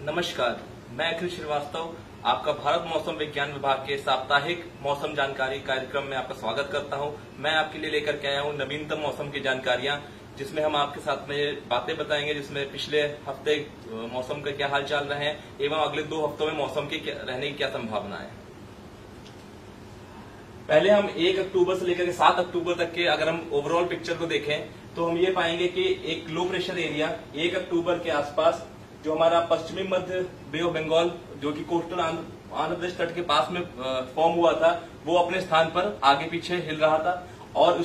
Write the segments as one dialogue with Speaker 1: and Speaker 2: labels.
Speaker 1: नमस्कार, मैं अखिल श्रीवास्तव आपका भारत मौसम विज्ञान विभाग के साप्ताहिक मौसम जानकारी कार्यक्रम में आपका स्वागत करता हूं। मैं आपके लिए लेकर के आया हूं नवीनतम मौसम की जानकारियां, जिसमें हम आपके साथ में बातें बताएंगे, जिसमें पिछले हफ्ते मौसम का क्या हाल चाल रहे हैं एवं अगले 2 हफ्तों में मौसम की रहने की क्या संभावना है। पहले हम 1 अक्टूबर से लेकर 7 अक्टूबर तक के अगर हम ओवरऑल पिक्चर को देखें तो हम ये पाएंगे कि एक लो प्रेशर एरिया 1 अक्टूबर के आसपास जो हमारा पश्चिमी मध्य बे ऑफ बंगाल जो कि कोस्टल आंध्र प्रदेश तट के पास में फॉर्म हुआ था, वो अपने स्थान पर आगे पीछे हिल रहा था और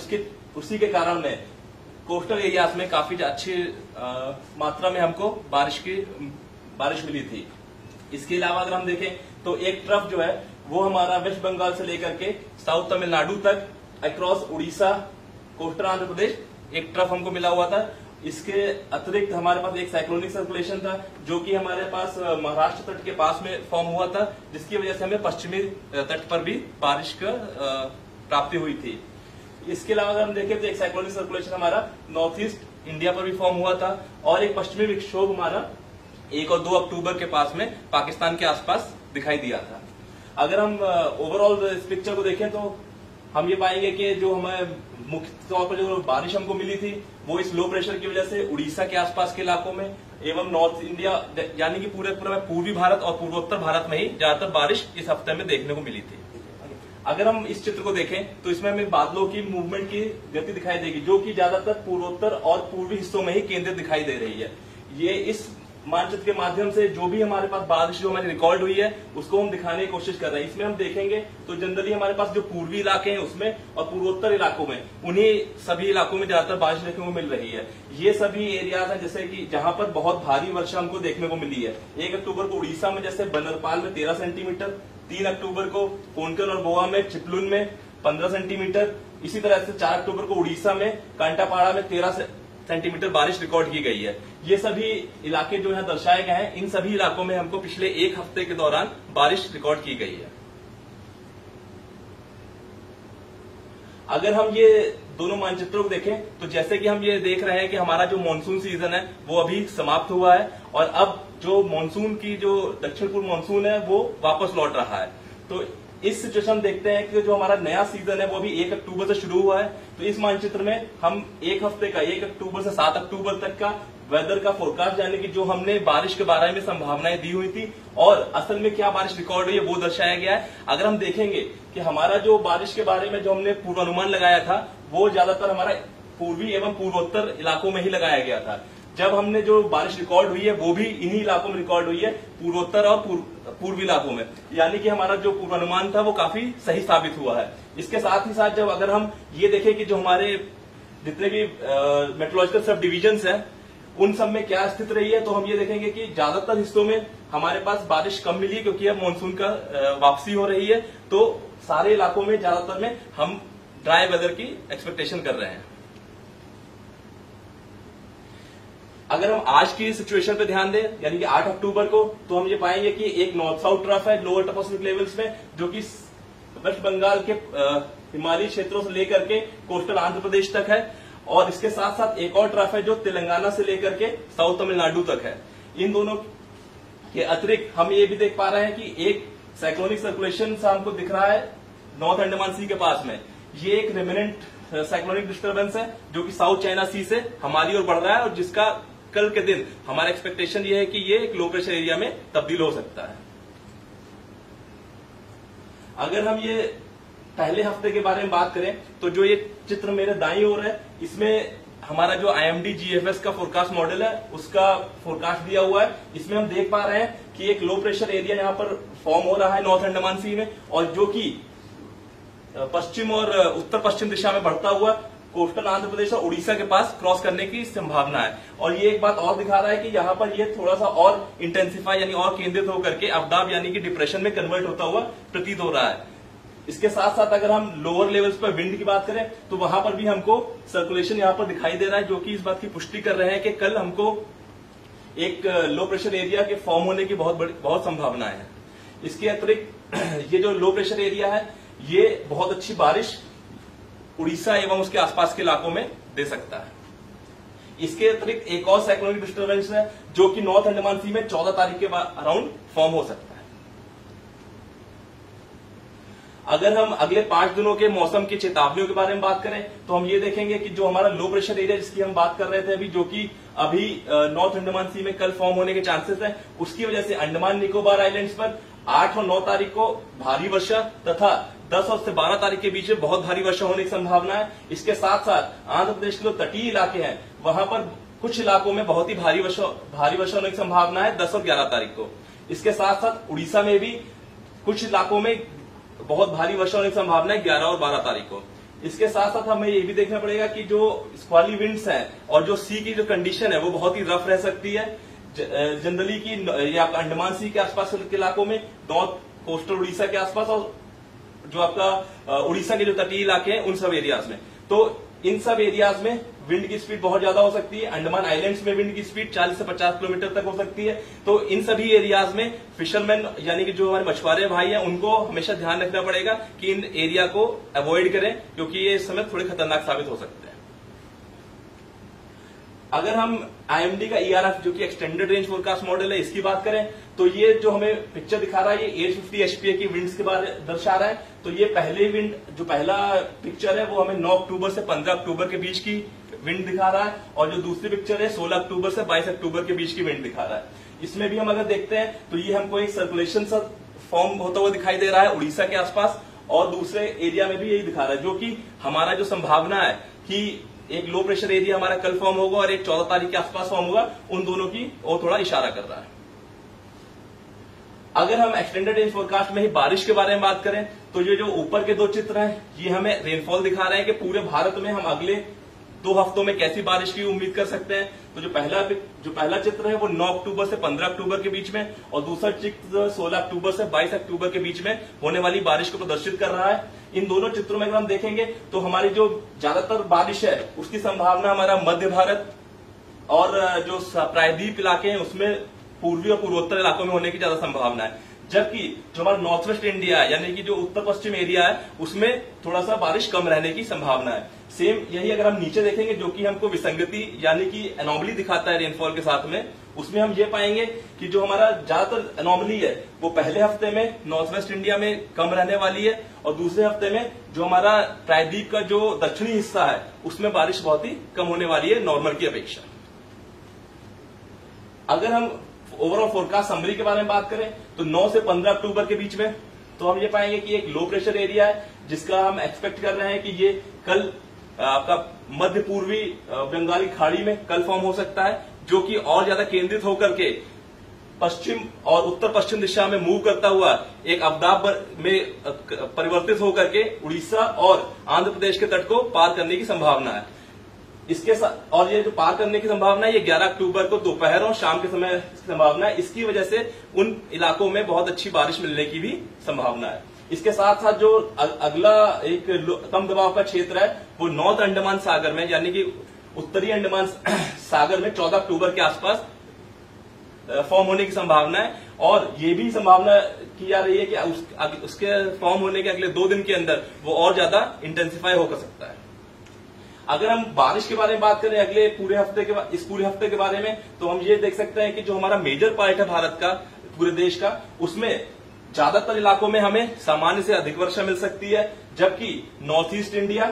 Speaker 1: उसी के कारण में कोस्टल एरियाज में काफी अच्छी मात्रा में हमको बारिश मिली थी। इसके अलावा अगर हम देखें तो एक ट्रफ जो है वो हमारा वेस्ट बंगाल से लेकर के साउथ तमिलनाडु तक अक्रॉस उड़ीसा कोस्टल आंध्र प्रदेश एक ट्रफ हमको मिला हुआ था। इसके अतिरिक्त हमारे पास एक साइक्लोनिक सर्कुलेशन था जो कि हमारे पास महाराष्ट्र तट के पास में फॉर्म हुआ था, जिसकी वजह से हमें पश्चिमी तट पर भी बारिश का प्राप्ति हुई थी। इसके अलावा अगर हम देखें तो एक साइक्लोनिक सर्कुलेशन हमारा नॉर्थ ईस्ट इंडिया पर भी फॉर्म हुआ था और एक पश्चिमी विक्षोभ हमारा 1 और 2 अक्टूबर के पास में पाकिस्तान के आसपास दिखाई दिया था। अगर हम ओवरऑल इस पिक्चर को देखें तो हम ये पाएंगे कि जो हमें मुख्य तौर पर जो बारिश हमको मिली थी वो इस लो प्रेशर की वजह से उड़ीसा के आसपास के इलाकों में एवं नॉर्थ इंडिया यानी कि पूरे पूर्वी भारत और पूर्वोत्तर भारत में ही ज्यादातर बारिश इस हफ्ते में देखने को मिली थी। अगर हम इस चित्र को देखें तो इसमें हमें बादलों की मूवमेंट की गति दिखाई देगी जो कि ज्यादातर पूर्वोत्तर और पूर्वी हिस्सों में ही केंद्रित दिखाई दे रही है। ये इस मानचित्र के माध्यम से जो भी हमारे पास बारिश जो हमारी रिकॉर्ड हुई है उसको हम दिखाने की कोशिश कर रहे हैं। इसमें हम देखेंगे तो जनरली हमारे पास जो पूर्वी इलाके हैं उसमें और पूर्वोत्तर इलाकों में उन्हीं सभी इलाकों में ज्यादातर बारिश देखने को मिल रही है। ये सभी एरियाज हैं जैसे कि जहां पर बहुत भारी वर्षा हमको देखने को मिली है। 1 अक्टूबर को उड़ीसा में जैसे बनरपाल में 13 सेंटीमीटर, 3 अक्टूबर को कोंकण और गोवा में चिपलुन में 15 सेंटीमीटर, इसी तरह से 4 अक्टूबर को उड़ीसा में कांटापाड़ा में 13 सेंटीमीटर बारिश रिकॉर्ड की गई है। ये सभी इलाके जो यहाँ दर्शाए गए हैं, इन सभी इलाकों में हमको पिछले 1 हफ्ते के दौरान बारिश रिकॉर्ड की गई है। अगर हम ये दोनों मानचित्रों को देखें तो जैसे कि हम ये देख रहे हैं कि हमारा जो मानसून सीजन है वो अभी समाप्त हुआ है और अब जो मानसून की जो दक्षिण पूर्व मानसून है वो वापस लौट रहा है। तो इस सिचुएशन देखते हैं कि जो हमारा नया सीजन है वो अभी 1 अक्टूबर से शुरू हुआ है। तो इस मानचित्र में हम 1 हफ्ते का 1 अक्टूबर से 7 अक्टूबर तक का वेदर का फोरकास्ट यानी कि जो हमने बारिश के बारे में संभावनाएं दी हुई थी और असल में क्या बारिश रिकॉर्ड हुई है वो दर्शाया गया है। अगर हम देखेंगे कि हमारा जो बारिश के बारे में जो हमने पूर्वानुमान लगाया था वो ज्यादातर हमारा पूर्वी एवं पूर्वोत्तर इलाकों में ही लगाया गया था। जब हमने जो बारिश रिकॉर्ड हुई है वो भी इन्हीं इलाकों में रिकॉर्ड हुई है, पूर्वोत्तर और पूर्वी इलाकों में, यानी कि हमारा जो पूर्वानुमान था वो काफी सही साबित हुआ है। इसके साथ ही साथ जब अगर हम ये देखें कि जो हमारे जितने भी मेट्रोलॉजिकल सब डिविजन्स हैं उन सब में क्या स्थिति रही है, तो हम ये देखेंगे कि ज्यादातर हिस्सों में हमारे पास बारिश कम मिली है क्योंकि अब मानसून का वापसी हो रही है। तो सारे इलाकों में ज्यादातर में हम ड्राई वेदर की एक्सपेक्टेशन कर रहे हैं। अगर हम आज की सिचुएशन पे ध्यान दें यानी कि 8 अक्टूबर को, तो हम ये पाएंगे कि एक नॉर्थ साउथ ट्रफ है लोअर ट्रोपोस्फेरिक लेवल्स में जो कि वेस्ट बंगाल के हिमालयी क्षेत्रों से लेकर के कोस्टल आंध्र प्रदेश तक है और इसके साथ साथ एक और ट्रफ है जो तेलंगाना से लेकर के साउथ तमिलनाडु तक है। इन दोनों के अतिरिक्त हम ये भी देख पा रहे हैं कि एक साइक्लोनिक सर्कुलेशन सा हमको दिख रहा है नॉर्थ अंडमान सी के पास में। ये एक रेमिनेंट साइक्लोनिक डिस्टर्बेंस है जो कि साउथ चाइना सी से हमारी ओर बढ़ रहा है और जिसका कल के दिन हमारा एक्सपेक्टेशन ये है कि ये एक लो प्रेशर एरिया में तब्दील हो सकता है। अगर हम ये पहले हफ्ते के बारे में बात करें तो जो ये चित्र मेरे दाईं ओर है इसमें हमारा जो IMD GFS का फोरकास्ट मॉडल है उसका फोरकास्ट दिया हुआ है। इसमें हम देख पा रहे हैं कि एक लो प्रेशर एरिया यहाँ पर फॉर्म हो रहा है नॉर्थ अंडमान सी में और जो कि पश्चिम और उत्तर पश्चिम दिशा में बढ़ता हुआ कोस्टल आंध्र प्रदेश और उड़ीसा के पास क्रॉस करने की संभावना है। और ये एक बात और दिखा रहा है कि यहाँ पर ये थोड़ा सा और इंटेंसिफाई यानी और केंद्रित होकर के अवदाब यानी कि डिप्रेशन में कन्वर्ट होता हुआ प्रतीत हो रहा है। इसके साथ साथ अगर हम लोअर लेवल्स पर विंड की बात करें तो वहां पर भी हमको सर्कुलेशन यहाँ पर दिखाई दे रहा है जो कि इस बात की पुष्टि कर रहे हैं कि कल हमको एक लो प्रेशर एरिया के फॉर्म होने की बहुत संभावना है। इसके अतिरिक्त ये जो लो प्रेशर एरिया है ये बहुत अच्छी बारिश उड़ीसा एवं उसके आसपास के इलाकों में दे सकता है। इसके अतिरिक्त एक और साइक्लोनिक डिस्टर्बेंस है जो कि नॉर्थ अंडमान सी में 14 तारीख के अराउंड फॉर्म हो सकता है। अगर हम अगले 5 दिनों के मौसम की चेतावनियों के बारे में बात करें तो हम ये देखेंगे कि जो हमारा लो प्रेशर एरिया जिसकी हम बात कर रहे थे अभी, जो कि अभी नॉर्थ अंडमान सी में कल फॉर्म होने के चांसेस हैं, उसकी वजह से अंडमान निकोबार आइलैंड्स पर 8 और 9 तारीख को भारी वर्षा तथा 10 और 12 तारीख के बीच में बहुत भारी वर्षा होने की संभावना है। इसके साथ साथ आंध्र प्रदेश के जो तटीय इलाके हैं वहां पर कुछ इलाकों में बहुत ही भारी वर्षा होने की संभावना है 10 और 11 तारीख को। इसके साथ साथ उड़ीसा में भी कुछ इलाकों में बहुत भारी वर्षा होने की संभावना है 11 और 12 तारीख को। इसके साथ साथ हमें ये भी देखना पड़ेगा कि जो स्क्वाली विंड्स हैं और जो सी की जो कंडीशन है वो बहुत ही रफ रह सकती है। जनरली की ये आपका अंडमान सी के आसपास के इलाकों में, नॉर्थ कोस्टल उड़ीसा के आसपास और जो आपका उड़ीसा के जो तटीय इलाके हैं उन सब एरियाज में, तो इन सब एरियाज में विंड की स्पीड बहुत ज्यादा हो सकती है। अंडमान आइलैंड्स में विंड की स्पीड 40 से 50 किलोमीटर तक हो सकती है। तो इन सभी एरियाज में फिशरमैन यानी कि जो हमारे मछुआरे भाई हैं उनको हमेशा ध्यान रखना पड़ेगा कि इन एरिया को अवॉइड करें, क्योंकि ये इस समय थोड़े खतरनाक साबित हो सकते हैं। अगर हम आईएमडी का ईआरएफ जो कि एक्सटेंडेड रेंज फोरकास्ट मॉडल है इसकी बात करें तो ये जो हमें पिक्चर दिखा रहा है ये 850 एचपीए की विंड्स के बारे दर्शा रहा है। तो ये पहला पिक्चर है वो हमें 9 अक्टूबर से 15 अक्टूबर के बीच की विंड दिखा रहा है, और जो दूसरी पिक्चर है 16 अक्टूबर से 22 अक्टूबर के बीच की विंड दिखा रहा है। इसमें भी हम अगर देखते हैं तो ये हमको एक सर्कुलेशन सा फॉर्म होता हुआ दिखाई दे रहा है उड़ीसा के आसपास, और दूसरे एरिया में भी यही दिखा रहा है, जो कि हमारा जो संभावना है कि एक लो प्रेशर एरिया हमारा कल फॉर्म होगा और एक 14 तारीख के आसपास फॉर्म होगा, उन दोनों की और थोड़ा इशारा कर रहा है। अगर हम एक्सटेंडेड रेंज फोरकास्ट में ही बारिश के बारे में बात करें तो ये जो ऊपर के 2 चित्र हैं ये हमें रेनफॉल दिखा रहे हैं कि पूरे भारत में हम अगले 2 हफ्तों में कैसी बारिश की उम्मीद कर सकते हैं। तो जो पहला चित्र है वो 9 अक्टूबर से 15 अक्टूबर के बीच में, और दूसरा चित्र 16 अक्टूबर से 22 अक्टूबर के बीच में होने वाली बारिश को प्रदर्शित कर रहा है। इन दोनों चित्रों में अगर हम देखेंगे तो हमारी जो ज्यादातर बारिश है उसकी संभावना हमारा मध्य भारत और जो प्रायद्वीप इलाके हैं उसमें पूर्वी और पूर्वोत्तर इलाकों में होने की ज्यादा संभावना है, जबकि जो हमारा नॉर्थ वेस्ट इंडिया है यानी कि जो उत्तर पश्चिम एरिया है उसमें थोड़ा सा बारिश कम रहने की संभावना है। सेम यही अगर हम नीचे देखेंगे जो कि हमको विसंगति यानी कि एनोमली दिखाता है रेनफॉल के साथ में, उसमें हम ये पाएंगे कि जो हमारा ज्यादातर एनोमली है वो पहले हफ्ते में नॉर्थ वेस्ट इंडिया में कम रहने वाली है, और दूसरे हफ्ते में जो हमारा प्रायद्वीप का जो दक्षिणी हिस्सा है उसमें बारिश बहुत ही कम होने वाली है नॉर्मल की अपेक्षा। अगर हम ओवरऑल फोरकास्ट समरी के बारे में बात करें तो 9 से 15 अक्टूबर के बीच में तो हम ये पाएंगे कि एक लो प्रेशर एरिया है जिसका हम एक्सपेक्ट कर रहे हैं कि ये कल आपका मध्य पूर्वी बंगाली खाड़ी में कल फॉर्म हो सकता है, जो कि और ज्यादा केंद्रित होकर के पश्चिम और उत्तर पश्चिम दिशा में मूव करता हुआ एक अवदाब में परिवर्तित होकर के उड़ीसा और आंध्र प्रदेश के तट को पार करने की संभावना है। इसके साथ और ये जो पार करने की संभावना है ये 11 अक्टूबर को दोपहर और शाम के समय संभावना है। इसकी वजह से उन इलाकों में बहुत अच्छी बारिश मिलने की भी संभावना है। इसके साथ साथ जो अगला एक कम दबाव का क्षेत्र है वो नॉर्थ अंडमान सागर में यानी कि उत्तरी अंडमान सागर में 14 अक्टूबर के आसपास फॉर्म होने की संभावना है, और ये भी संभावना की जा रही है कि उसके फॉर्म होने के अगले 2 दिन के अंदर वो और ज्यादा इंटेंसिफाई हो सकता है। अगर हम बारिश के बारे में बात करें अगले इस पूरे हफ्ते के बारे में तो हम ये देख सकते हैं कि जो हमारा मेजर पार्ट है भारत का, पूरे देश का, उसमें ज्यादातर इलाकों में हमें सामान्य से अधिक वर्षा मिल सकती है, जबकि नॉर्थ ईस्ट इंडिया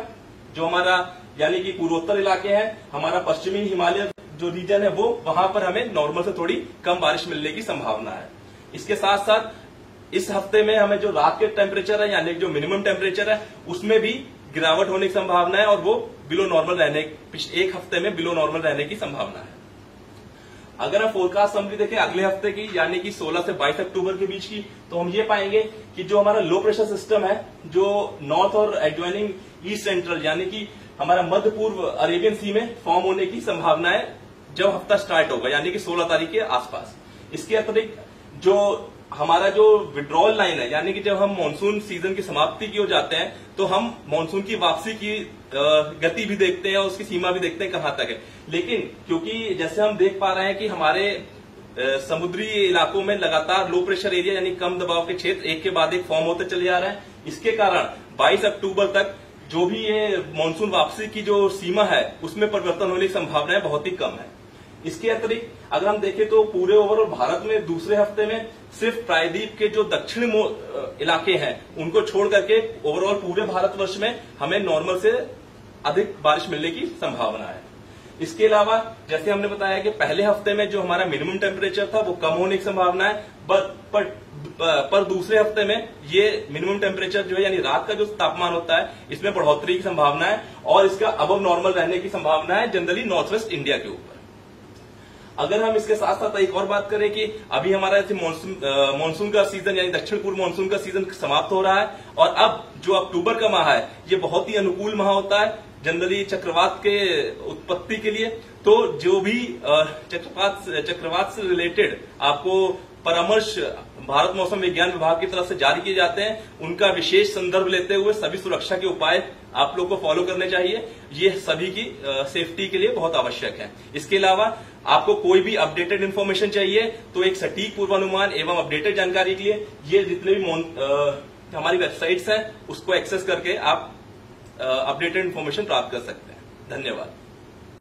Speaker 1: जो हमारा यानी कि पूर्वोत्तर इलाके हैं, हमारा पश्चिमी हिमालय जो रीजन है वो वहां पर हमें नॉर्मल से थोड़ी कम बारिश मिलने की संभावना है। इसके साथ साथ इस हफ्ते में हमें जो रात के टेम्परेचर है यानी जो मिनिमम टेम्परेचर है उसमें भी गिरावट होने की संभावना है, और वो बिलो नॉर्मल रहने एक हफ्ते में बिलो नॉर्मल रहने की संभावना है। अगर हम फोरकास्ट समरी देखें अगले हफ्ते की यानी कि 16 से 22 अक्टूबर के बीच की तो हम ये पाएंगे कि जो हमारा लो प्रेशर सिस्टम है जो नॉर्थ और एडजॉइनिंग ईस्ट सेंट्रल यानी कि हमारा मध्य पूर्व अरेबियन सी में फॉर्म होने की संभावना है जब हफ्ता स्टार्ट होगा यानी कि 16 तारीख के आसपास। इसके अतिरिक्त जो हमारा जो विड्रॉल लाइन है यानी कि जब हम मानसून सीजन की समाप्ति की ओर जाते हैं तो हम मानसून की वापसी की गति भी देखते हैं और उसकी सीमा भी देखते हैं कहां तक है। लेकिन क्योंकि जैसे हम देख पा रहे हैं कि हमारे समुद्री इलाकों में लगातार लो प्रेशर एरिया यानी कम दबाव के क्षेत्र एक के बाद एक फॉर्म होते चले जा रहे हैं, इसके कारण 22 अक्टूबर तक जो भी ये मानसून वापसी की जो सीमा है उसमें परिवर्तन होने की संभावनाएं बहुत ही कम है। इसके अतिरिक्त अगर हम देखें तो पूरे ओवरऑल भारत में दूसरे हफ्ते में सिर्फ प्रायद्वीप के जो दक्षिण इलाके हैं उनको छोड़ करके ओवरऑल पूरे भारतवर्ष में हमें नॉर्मल से अधिक बारिश मिलने की संभावना है। इसके अलावा जैसे हमने बताया कि पहले हफ्ते में जो हमारा मिनिमम टेम्परेचर था वो कम होने की संभावना है, पर दूसरे हफ्ते में ये मिनिमम टेम्परेचर जो है यानी रात का जो तापमान होता है इसमें बढ़ोतरी की संभावना है और इसका अबव नॉर्मल रहने की संभावना है जनरली नॉर्थ वेस्ट इंडिया के ऊपर। अगर हम इसके साथ साथ एक और बात करें कि अभी हमारा ऐसे मानसून का सीजन यानी दक्षिण पूर्व मानसून का सीजन समाप्त हो रहा है और अब जो अक्टूबर का माह है ये बहुत ही अनुकूल माह होता है जनरली चक्रवात के उत्पत्ति के लिए। तो जो भी चक्रवात से रिलेटेड आपको परामर्श भारत मौसम विज्ञान विभाग की तरफ से जारी किए जाते हैं उनका विशेष संदर्भ लेते हुए सभी सुरक्षा के उपाय आप लोग को फॉलो करने चाहिए। ये सभी की सेफ्टी के लिए बहुत आवश्यक है। इसके अलावा आपको कोई भी अपडेटेड इन्फॉर्मेशन चाहिए तो एक सटीक पूर्वानुमान एवं अपडेटेड जानकारी के लिए ये जितने भी हमारी वेबसाइट्स हैं उसको एक्सेस करके आप अपडेटेड इन्फॉर्मेशन प्राप्त कर सकते हैं। धन्यवाद।